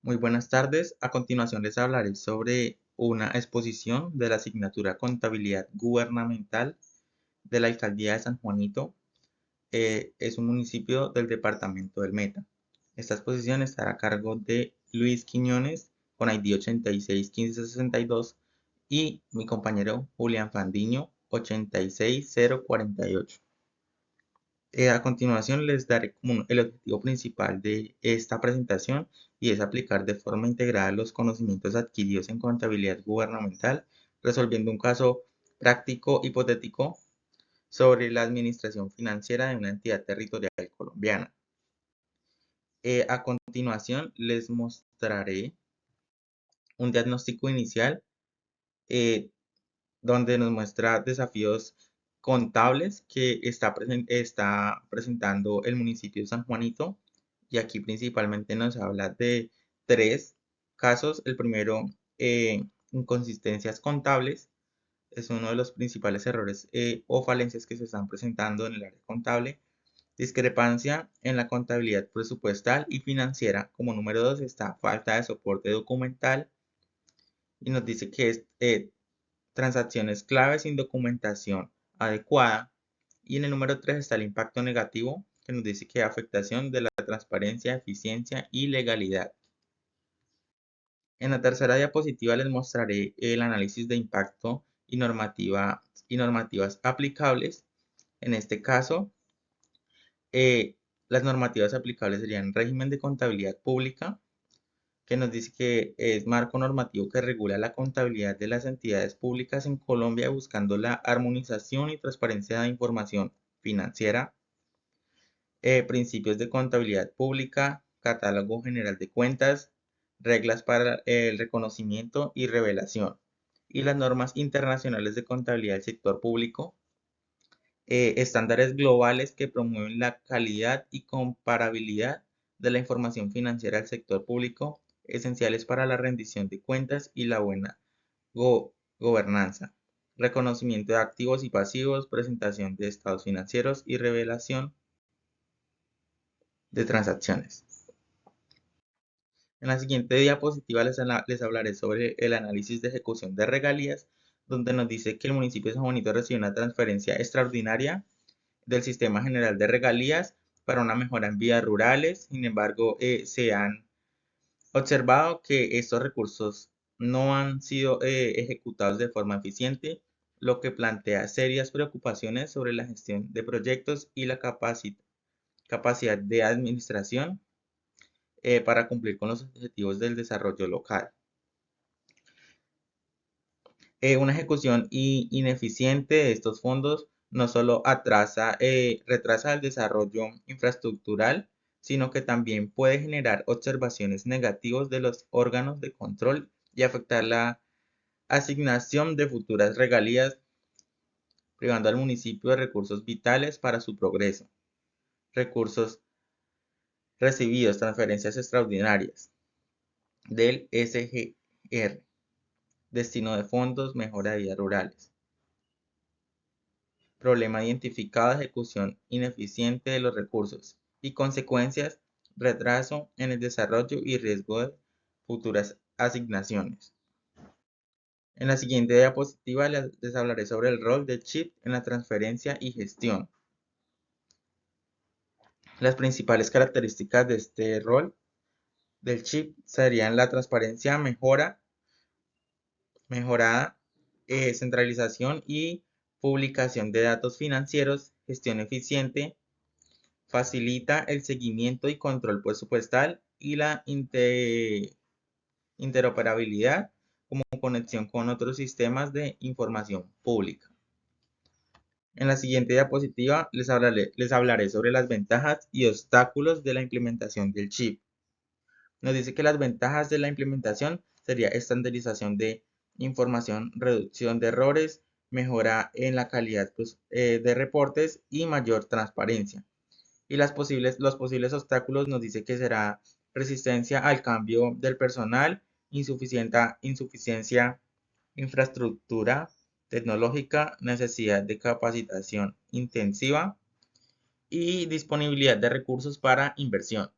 Muy buenas tardes. A continuación les hablaré sobre una exposición de la asignatura Contabilidad Gubernamental de la Alcaldía de San Juanito. Es un municipio del departamento del Meta. Esta exposición estará a cargo de Luis Quiñones con ID 861562 y mi compañero Julián Fandiño 86048. A continuación les daré como el objetivo principal de esta presentación y es aplicar de forma integrada los conocimientos adquiridos en contabilidad gubernamental, resolviendo un caso práctico hipotético sobre la administración financiera de una entidad territorial colombiana. A continuación les mostraré un diagnóstico inicial eh, donde nos muestra desafíos contables que está presentando el municipio de San Juanito. Y aquí principalmente nos habla de tres casos. El primero, inconsistencias contables. Es uno de los principales errores o falencias que se están presentando en el área contable. Discrepancia en la contabilidad presupuestal y financiera. Como número 2 está falta de soporte documental. Y nos dice que es transacciones claves sin documentación adecuada. Y en el número 3 está el impacto negativo, que nos dice que afectación de la transparencia, eficiencia y legalidad. En la tercera diapositiva les mostraré el análisis de impacto y normativas aplicables. En este caso, las normativas aplicables serían régimen de contabilidad pública, que nos dice que es marco normativo que regula la contabilidad de las entidades públicas en Colombia buscando la armonización y transparencia de información financiera. Principios de contabilidad pública, catálogo general de cuentas, reglas para el reconocimiento y revelación, y las normas internacionales de contabilidad del sector público, estándares globales que promueven la calidad y comparabilidad de la información financiera del sector público, esenciales para la rendición de cuentas y la buena gobernanza, reconocimiento de activos y pasivos, presentación de estados financieros y revelación de transacciones. En la siguiente diapositiva les hablaré sobre el análisis de ejecución de regalías, donde nos dice que el municipio de San Juanito recibe una transferencia extraordinaria del Sistema General de Regalías para una mejora en vías rurales. Sin embargo, se han observado que estos recursos no han sido ejecutados de forma eficiente, lo que plantea serias preocupaciones sobre la gestión de proyectos y la capacidad de administración para cumplir con los objetivos del desarrollo local. Una ejecución ineficiente de estos fondos no solo retrasa el desarrollo infraestructural, sino que también puede generar observaciones negativas de los órganos de control y afectar la asignación de futuras regalías, privando al municipio de recursos vitales para su progreso. Recursos recibidos, transferencias extraordinarias del SGR, destino de fondos, mejora de vías rurales. Problema identificado, ejecución ineficiente de los recursos y consecuencias, retraso en el desarrollo y riesgo de futuras asignaciones. En la siguiente diapositiva les hablaré sobre el rol del CHIP en la transferencia y gestión. Las principales características de este rol del CHIP serían la transparencia mejorada, centralización y publicación de datos financieros, gestión eficiente, facilita el seguimiento y control presupuestal y la interoperabilidad como conexión con otros sistemas de información pública. En la siguiente diapositiva les hablaré sobre las ventajas y obstáculos de la implementación del chip. Nos dice que las ventajas de la implementación sería estandarización de información, reducción de errores, mejora en la calidad de reportes y mayor transparencia. Y los posibles obstáculos nos dice que será resistencia al cambio del personal, insuficiencia infraestructura tecnológica, necesidad de capacitación intensiva y disponibilidad de recursos para inversión.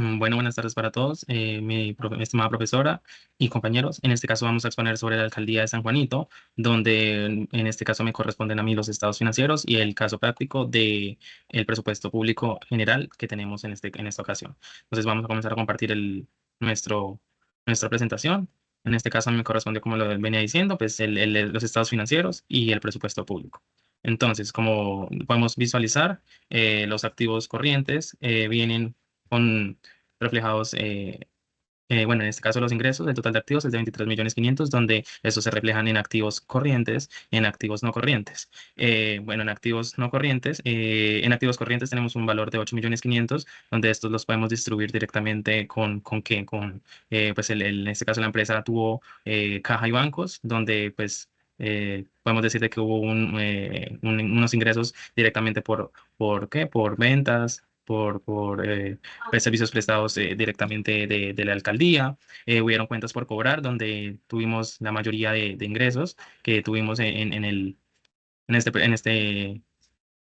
Bueno, buenas tardes para todos, mi estimada profesora y compañeros. En este caso vamos a exponer sobre la alcaldía de San Juanito, donde en este caso me corresponden a mí los estados financieros y el caso práctico de el presupuesto público general que tenemos en esta ocasión. Entonces vamos a comenzar a compartir nuestro, nuestra presentación. En este caso a mí me corresponde, como lo venía diciendo, pues los estados financieros y el presupuesto público. Entonces, como podemos visualizar, los activos corrientes vienen con reflejados, bueno, en este caso los ingresos, el total de activos es de 23.500.000, donde estos se reflejan en activos corrientes, en activos no corrientes. Bueno, en activos corrientes tenemos un valor de 8.500.000, donde estos los podemos distribuir directamente ¿con qué? Pues en este caso la empresa tuvo caja y bancos, donde pues podemos decir de que hubo unos ingresos directamente ¿por qué? Por ventas, por servicios prestados directamente de la alcaldía. Hubieron cuentas por cobrar, donde tuvimos la mayoría de ingresos que tuvimos en este, en este,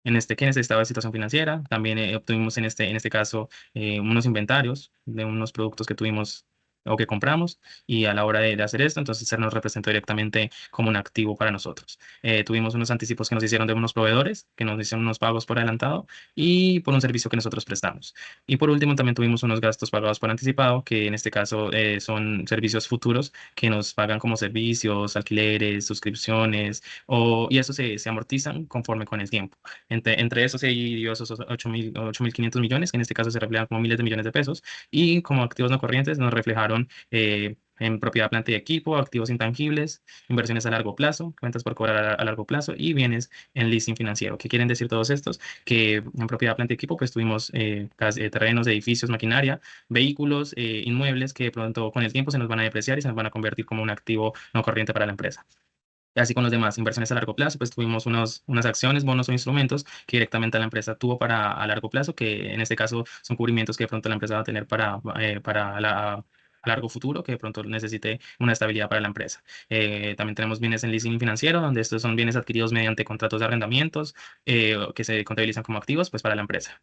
en este estado de situación financiera. También obtuvimos en este caso unos inventarios de unos productos que tuvimos o que compramos, y a la hora de hacer esto, entonces se nos representó directamente como un activo para nosotros. Tuvimos unos anticipos que nos hicieron de unos proveedores, que nos hicieron unos pagos por adelantado y por un servicio que nosotros prestamos. Y por último, también tuvimos unos gastos pagados por anticipado, que en este caso son servicios futuros que nos pagan como servicios, alquileres, suscripciones, y eso se amortizan conforme con el tiempo. Entre eso se dividió esos 8.500 millones, que en este caso se reflejan como miles de millones de pesos, y como activos no corrientes nos reflejaron en propiedad, planta y equipo, activos intangibles, inversiones a largo plazo, cuentas por cobrar a largo plazo y bienes en leasing financiero. ¿Qué quieren decir todos estos? Que en propiedad, planta y equipo pues tuvimos terrenos, edificios, maquinaria, vehículos, inmuebles que de pronto con el tiempo se nos van a depreciar y se nos van a convertir como un activo no corriente para la empresa. Así con los demás, inversiones a largo plazo, pues tuvimos unas acciones, bonos o instrumentos que directamente la empresa tuvo para a largo plazo, que en este caso son cubrimientos que de pronto la empresa va a tener a largo futuro, que de pronto necesite una estabilidad para la empresa. También tenemos bienes en leasing financiero, donde estos son bienes adquiridos mediante contratos de arrendamientos que se contabilizan como activos pues, para la empresa.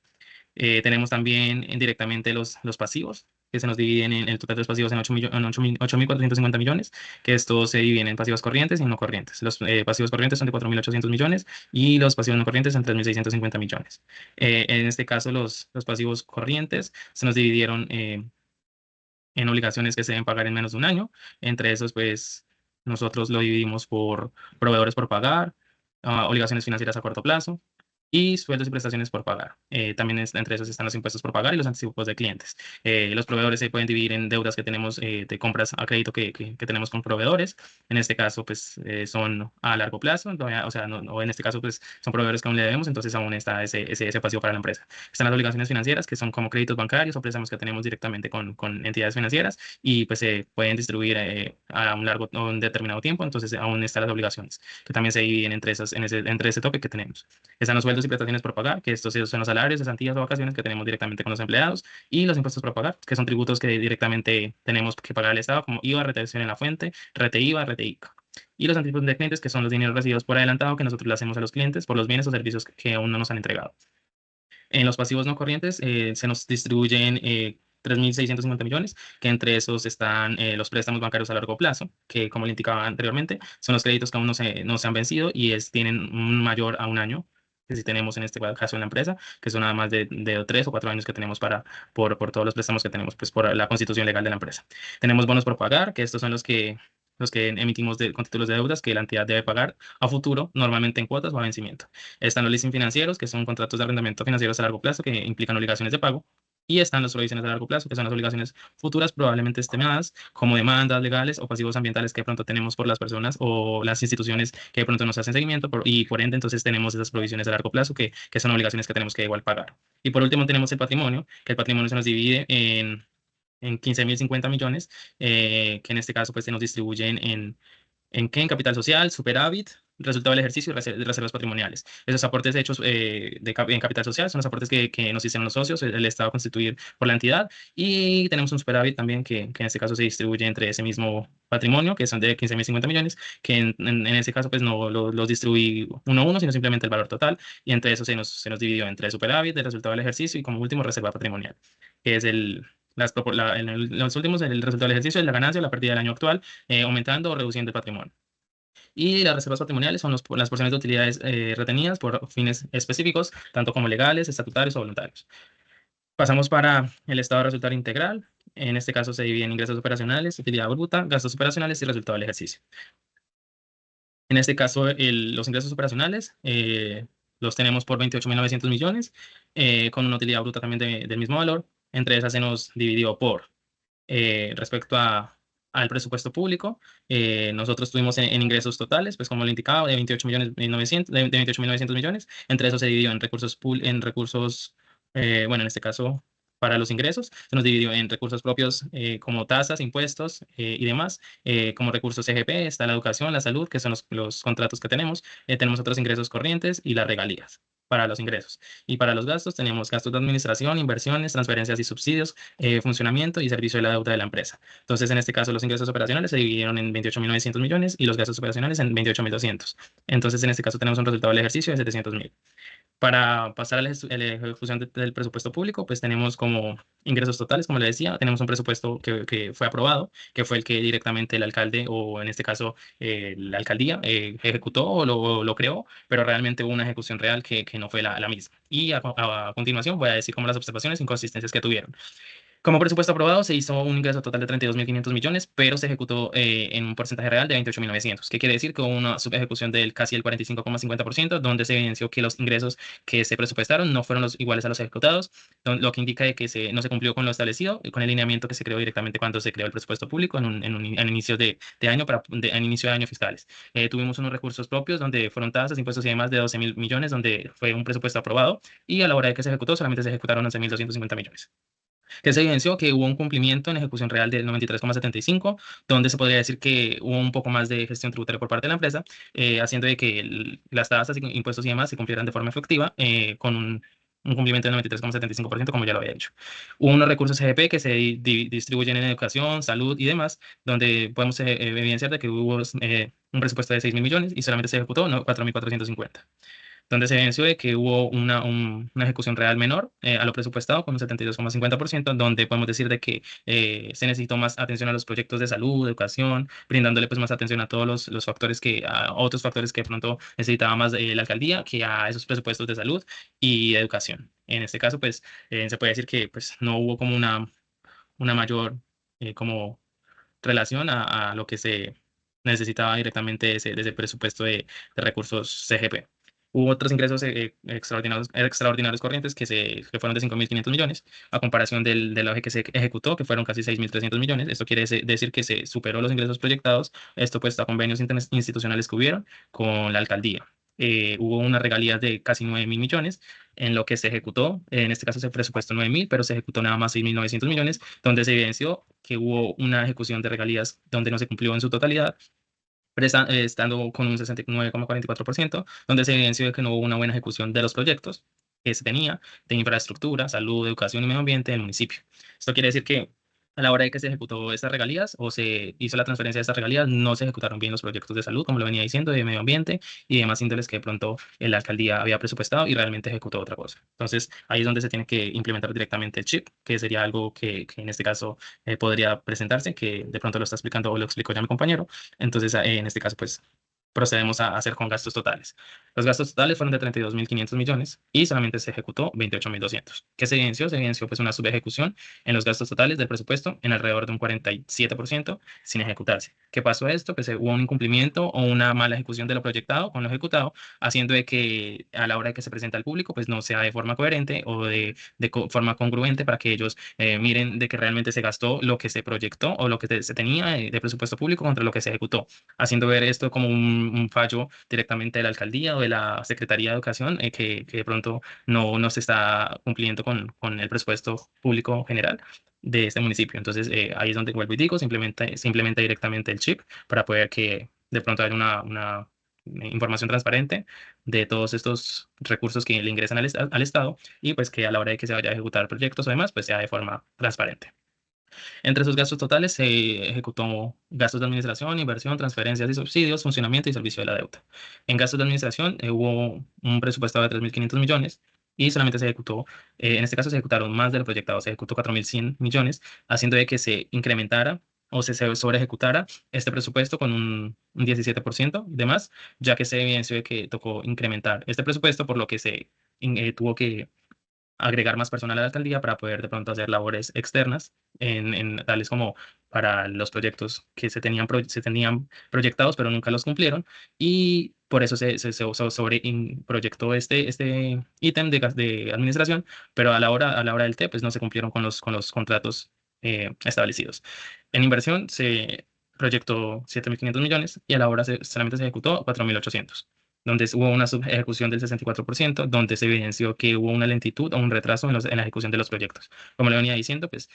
Tenemos también indirectamente los pasivos, que se nos dividen en el total de los pasivos en 8.450 millones, que estos se dividen en pasivos corrientes y no corrientes. Los pasivos corrientes son de 4.800 millones y los pasivos no corrientes en 3.650 millones. En este caso, los pasivos corrientes se nos dividieron en obligaciones que se deben pagar en menos de un año. Entre esos, pues nosotros lo dividimos por proveedores por pagar, obligaciones financieras a corto plazo y sueldos y prestaciones por pagar. También entre esos están los impuestos por pagar y los anticipos de clientes. Los proveedores se pueden dividir en deudas que tenemos de compras a crédito que tenemos con proveedores. En este caso, pues son a largo plazo, o sea, o en este caso, pues son proveedores que aún le debemos, entonces aún está ese pasivo para la empresa. Están las obligaciones financieras, que son como créditos bancarios o préstamos que tenemos directamente con entidades financieras y pues se pueden distribuir a un largo o un determinado tiempo, entonces aún están las obligaciones, que también se dividen entre ese tope que tenemos. Están los sueldos y prestaciones por pagar, que estos son los salarios, cesantías o vacaciones que tenemos directamente con los empleados, y los impuestos por pagar, que son tributos que directamente tenemos que pagar al Estado, como IVA, retención en la fuente, RETE IVA, RETE ICA. Y los anticipos de clientes, que son los dineros recibidos por adelantado que nosotros le hacemos a los clientes por los bienes o servicios que aún no nos han entregado. En los pasivos no corrientes se nos distribuyen 3.650 millones, que entre esos están los préstamos bancarios a largo plazo, que como le indicaba anteriormente, son los créditos que aún no se han vencido y tienen un mayor a un año, que si tenemos en este caso en la empresa, que son nada más de 3 o 4 años que tenemos por todos los préstamos que tenemos, pues por la constitución legal de la empresa. Tenemos bonos por pagar, que estos son los que emitimos con títulos de deudas que la entidad debe pagar a futuro, normalmente en cuotas o a vencimiento. Están los leasing financieros, que son contratos de arrendamiento financieros a largo plazo que implican obligaciones de pago. Y están las provisiones a largo plazo, que son las obligaciones futuras probablemente estimadas, como demandas legales o pasivos ambientales que de pronto tenemos por las personas o las instituciones que de pronto nos hacen seguimiento, y por ende entonces tenemos esas provisiones a largo plazo que son obligaciones que tenemos que igual pagar. Y por último tenemos el patrimonio, que el patrimonio se nos divide en 15.050 millones, que en este caso pues se nos distribuyen ¿en qué? En capital social, superávit, resultado del ejercicio y reservas patrimoniales. Esos aportes hechos en capital social son los aportes que nos hicieron los socios, el Estado constituir por la entidad, y tenemos un superávit también que en este caso se distribuye entre ese mismo patrimonio, que son de 15.050 millones, que en ese caso pues no los distribuí uno a uno, sino simplemente el valor total, y entre eso se nos dividió entre el superávit, el resultado del ejercicio y como último reserva patrimonial. que es en los últimos, el resultado del ejercicio es la ganancia o la pérdida del año actual, aumentando o reduciendo el patrimonio. Y las reservas patrimoniales son las porciones de utilidades retenidas por fines específicos, tanto como legales, estatutarios o voluntarios. Pasamos para el estado de resultado integral. En este caso se divide en ingresos operacionales, utilidad bruta, gastos operacionales y resultado del ejercicio. En este caso, los ingresos operacionales los tenemos por 28.900 millones, con una utilidad bruta también del mismo valor. Entre esas se nos dividió por respecto al presupuesto público. Nosotros tuvimos en ingresos totales, pues como lo indicaba, de 28.900 millones. Entre eso se dividió en bueno, en este caso, para los ingresos, se nos dividió en recursos propios como tasas, impuestos y demás. Como recursos CGP está la educación, la salud, que son los contratos que tenemos. Tenemos otros ingresos corrientes y las regalías para los ingresos. Y para los gastos tenemos gastos de administración, inversiones, transferencias y subsidios, funcionamiento y servicio de la deuda de la empresa. Entonces, en este caso, los ingresos operacionales se dividieron en 28.900 millones y los gastos operacionales en 28.200. Entonces, en este caso, tenemos un resultado del ejercicio de 700.000. Para pasar a la ejecución del presupuesto público, pues tenemos como ingresos totales, como le decía, tenemos un presupuesto que fue aprobado, que fue el que directamente el alcalde, o en este caso la alcaldía, ejecutó o lo creó, pero realmente hubo una ejecución real que no fue la misma. Y a continuación voy a decir como las observaciones e inconsistencias que tuvieron. Como presupuesto aprobado, se hizo un ingreso total de 32.500 millones, pero se ejecutó en un porcentaje real de 28.900, que quiere decir que hubo una subejecución del casi el 45,50%, donde se evidenció que los ingresos que se presupuestaron no fueron los iguales a los ejecutados, lo que indica de que no se cumplió con lo establecido, con el lineamiento que se creó directamente cuando se creó el presupuesto público en inicio de año, en inicio de año fiscales. Tuvimos unos recursos propios donde fueron tasas, impuestos y demás de 12.000 millones, donde fue un presupuesto aprobado, y a la hora de que se ejecutó solamente se ejecutaron 11.250 millones, que se evidenció que hubo un cumplimiento en ejecución real del 93,75, donde se podría decir que hubo un poco más de gestión tributaria por parte de la empresa, haciendo de que las tasas, impuestos y demás se cumplieran de forma efectiva, con un cumplimiento del 93,75%, como ya lo había dicho. Hubo unos recursos CGP que se distribuyen en educación, salud y demás, donde podemos evidenciar de que hubo un presupuesto de 6.000 millones y solamente se ejecutó 4.450, donde se evidenció de que hubo una ejecución real menor a lo presupuestado con un 72,50%, donde podemos decir de que se necesitó más atención a los proyectos de salud, educación, brindándole pues más atención a todos los factores a otros factores que de pronto necesitaba más la alcaldía que a esos presupuestos de salud y de educación. En este caso, pues se puede decir que pues no hubo como una mayor como relación a lo que se necesitaba directamente de ese presupuesto de recursos CGP. Hubo otros ingresos extraordinarios corrientes que fueron de 5.500 millones, a comparación del eje que se ejecutó, que fueron casi 6.300 millones. Esto quiere decir que se superó los ingresos proyectados, esto pues a convenios institucionales que hubieron con la alcaldía. Hubo unas regalías de casi 9.000 millones en lo que se ejecutó. En este caso se presupuestó 9.000, pero se ejecutó nada más 6.900 millones, donde se evidenció que hubo una ejecución de regalías donde no se cumplió en su totalidad, estando con un 69,44%, donde se evidenció que no hubo una buena ejecución de los proyectos que se tenía de infraestructura, salud, educación y medio ambiente del municipio. Esto quiere decir que a la hora de que se ejecutó estas regalías o se hizo la transferencia de estas regalías, no se ejecutaron bien los proyectos de salud, como lo venía diciendo, de medio ambiente y demás índoles que de pronto la alcaldía había presupuestado y realmente ejecutó otra cosa. Entonces, ahí es donde se tiene que implementar directamente el chip, que sería algo que en este caso podría presentarse, que de pronto lo está explicando o lo explicó ya mi compañero. Entonces, en este caso, pues procedemos a hacer con gastos totales. Los gastos totales fueron de 32.500 millones y solamente se ejecutó 28.200. ¿Qué se evidenció? Se evidenció pues una subejecución en los gastos totales del presupuesto en alrededor de un 47% sin ejecutarse. ¿Qué pasó esto? Pues hubo un incumplimiento o una mala ejecución de lo proyectado con lo ejecutado, haciendo de que a la hora de que se presenta al público pues no sea de forma coherente o de forma congruente para que ellos miren de que realmente se gastó lo que se proyectó o lo que se tenía de presupuesto público contra lo que se ejecutó, haciendo ver esto como un fallo directamente de la alcaldía o de la Secretaría de Educación, que de pronto no se está cumpliendo con el presupuesto público general de este municipio. Entonces, ahí es donde vuelvo y digo, se implementa directamente el chip para poder que de pronto haya una información transparente de todos estos recursos que le ingresan al Estado, y pues que a la hora de que se vaya a ejecutar proyectos o demás, pues sea de forma transparente. Entre sus gastos totales se ejecutó gastos de administración, inversión, transferencias y subsidios, funcionamiento y servicio de la deuda. En gastos de administración hubo un presupuesto de 3.500 millones, y solamente se ejecutó, en este caso se ejecutaron más de lo proyectado, se ejecutó 4.100 millones, haciendo de que se incrementara o se sobre ejecutara este presupuesto con un 17% de más, ya que se evidenció de que tocó incrementar este presupuesto, por lo que tuvo que agregar más personal a la alcaldía para poder de pronto hacer labores externas, tales como para los proyectos que se tenían proyectados, pero nunca los cumplieron. Y por eso proyectó este ítem de administración, pero a la hora del té, pues no se cumplieron con los contratos establecidos. En inversión se proyectó 7.500 millones y a la hora solamente se ejecutó 4.800, donde hubo una subejecución del 64%, donde se evidenció que hubo una lentitud o un retraso en la ejecución de los proyectos. Como le venía diciendo, pues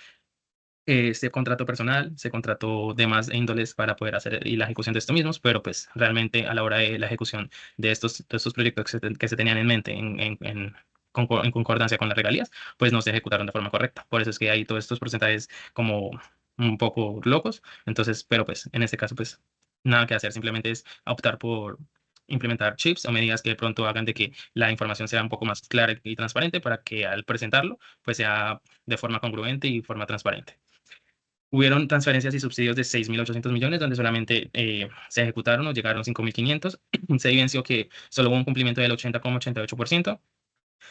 se contrató personal, se contrató demás índoles para poder hacer y la ejecución de estos mismos, pero pues realmente a la hora de la ejecución de estos proyectos que se tenían en mente en concordancia con las regalías, pues no se ejecutaron de forma correcta. Por eso es que hay todos estos porcentajes como un poco locos. Entonces, pero pues en este caso, pues nada que hacer, simplemente es optar por implementar chips o medidas que de pronto hagan de que la información sea un poco más clara y transparente para que al presentarlo, pues sea de forma congruente y forma transparente. Hubieron transferencias y subsidios de 6.800 millones, donde solamente se ejecutaron o llegaron 5.500. Se evidenció que solo hubo un cumplimiento del 80,88%,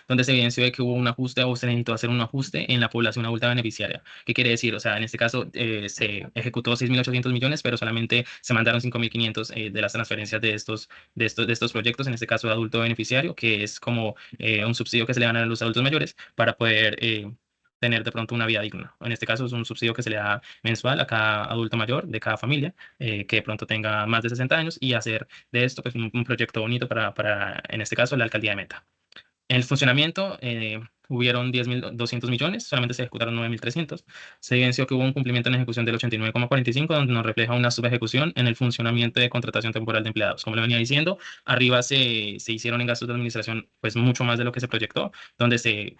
donde se evidenció de que hubo un ajuste o se necesitó hacer un ajuste en la población adulta beneficiaria. ¿Qué quiere decir? O sea, en este caso se ejecutó 6.800 millones, pero solamente se mandaron 5.500 de las transferencias de estos proyectos, en este caso de adulto beneficiario, que es como un subsidio que se le dan a los adultos mayores para poder tener de pronto una vida digna. En este caso es un subsidio que se le da mensual a cada adulto mayor de cada familia que de pronto tenga más de 60 años y hacer de esto pues, un proyecto bonito en este caso, la alcaldía de Meta. En el funcionamiento hubieron 10.200 millones, solamente se ejecutaron 9.300. Se evidenció que hubo un cumplimiento en ejecución del 89,45, donde nos refleja una subejecución en el funcionamiento de contratación temporal de empleados. Como le venía diciendo, arriba se hicieron en gastos de administración pues mucho más de lo que se proyectó, donde se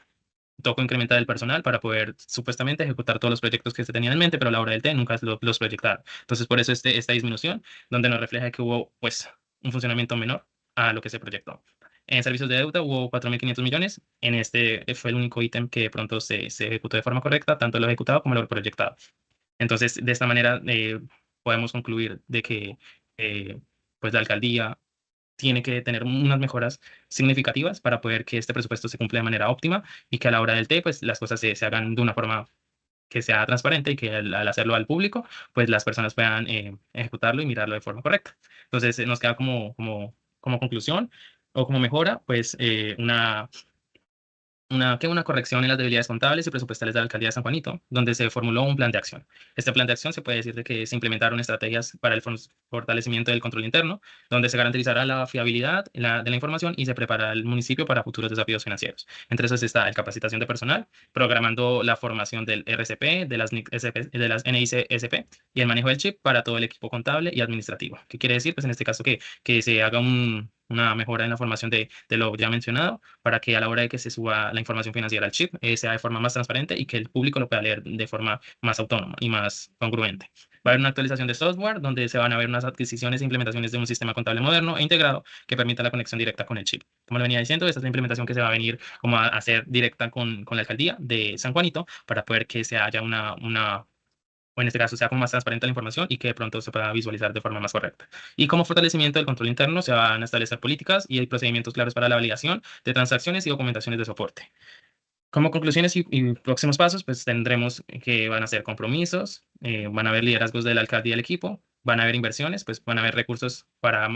tocó incrementar el personal para poder supuestamente ejecutar todos los proyectos que se tenían en mente, pero a la hora del T nunca los proyectaron. Entonces, por eso esta disminución, donde nos refleja que hubo pues un funcionamiento menor a lo que se proyectó. En servicios de deuda hubo 4.500 millones. En este fue el único ítem que de pronto se ejecutó de forma correcta, tanto lo ejecutado como lo proyectado. Entonces, de esta manera podemos concluir de que pues la alcaldía tiene que tener unas mejoras significativas para poder que este presupuesto se cumpla de manera óptima y que a la hora del té, pues las cosas se hagan de una forma que sea transparente y que al hacerlo al público, pues las personas puedan ejecutarlo y mirarlo de forma correcta. Entonces, nos queda como conclusión o como mejora, pues una corrección en las debilidades contables y presupuestales de la alcaldía de San Juanito, donde se formuló un plan de acción. Este plan de acción se puede decir de que se implementaron estrategias para el fortalecimiento del control interno, donde se garantizará la fiabilidad de la información y se prepara el municipio para futuros desafíos financieros. Entre esos está la capacitación de personal, programando la formación del RCP, de las NIC-SP, de las NIC-SP y el manejo del chip para todo el equipo contable y administrativo. ¿Qué quiere decir? Pues en este caso que se haga una mejora en la formación de lo ya mencionado para que a la hora de que se suba la información financiera al chip sea de forma más transparente y que el público lo pueda leer de forma más autónoma y más congruente. Va a haber una actualización de software donde se van a ver unas adquisiciones e implementaciones de un sistema contable moderno e integrado que permita la conexión directa con el chip. Como le venía diciendo, esta es la implementación que se va a venir como a hacer directa con la alcaldía de San Juanito para poder que se haya o en este caso sea como más transparente la información y que de pronto se pueda visualizar de forma más correcta. Y como fortalecimiento del control interno se van a establecer políticas y procedimientos claros para la validación de transacciones y documentaciones de soporte. Como conclusiones y próximos pasos, pues tendremos que van a ser compromisos, van a haber liderazgos del alcalde y del equipo, van a haber inversiones, pues van a haber recursos para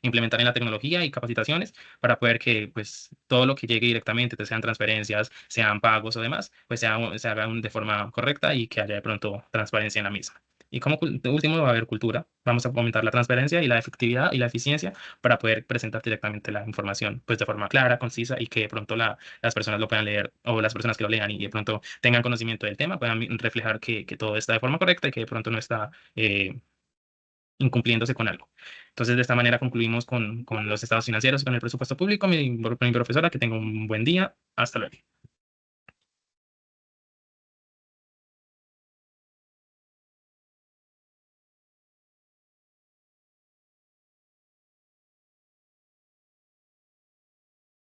implementar en la tecnología y capacitaciones para poder que pues todo lo que llegue directamente, sean transferencias, sean pagos o demás, pues se haga de forma correcta y que haya de pronto transparencia en la misma. Y como último va a haber cultura. Vamos a fomentar la transparencia y la efectividad y la eficiencia para poder presentar directamente la información pues de forma clara, concisa y que de pronto las personas lo puedan leer o las personas que lo lean y de pronto tengan conocimiento del tema, puedan reflejar que todo está de forma correcta y que de pronto no está incumpliéndose con algo. Entonces, de esta manera concluimos con los estados financieros, con el presupuesto público. Mi profesora, que tenga un buen día. Hasta luego.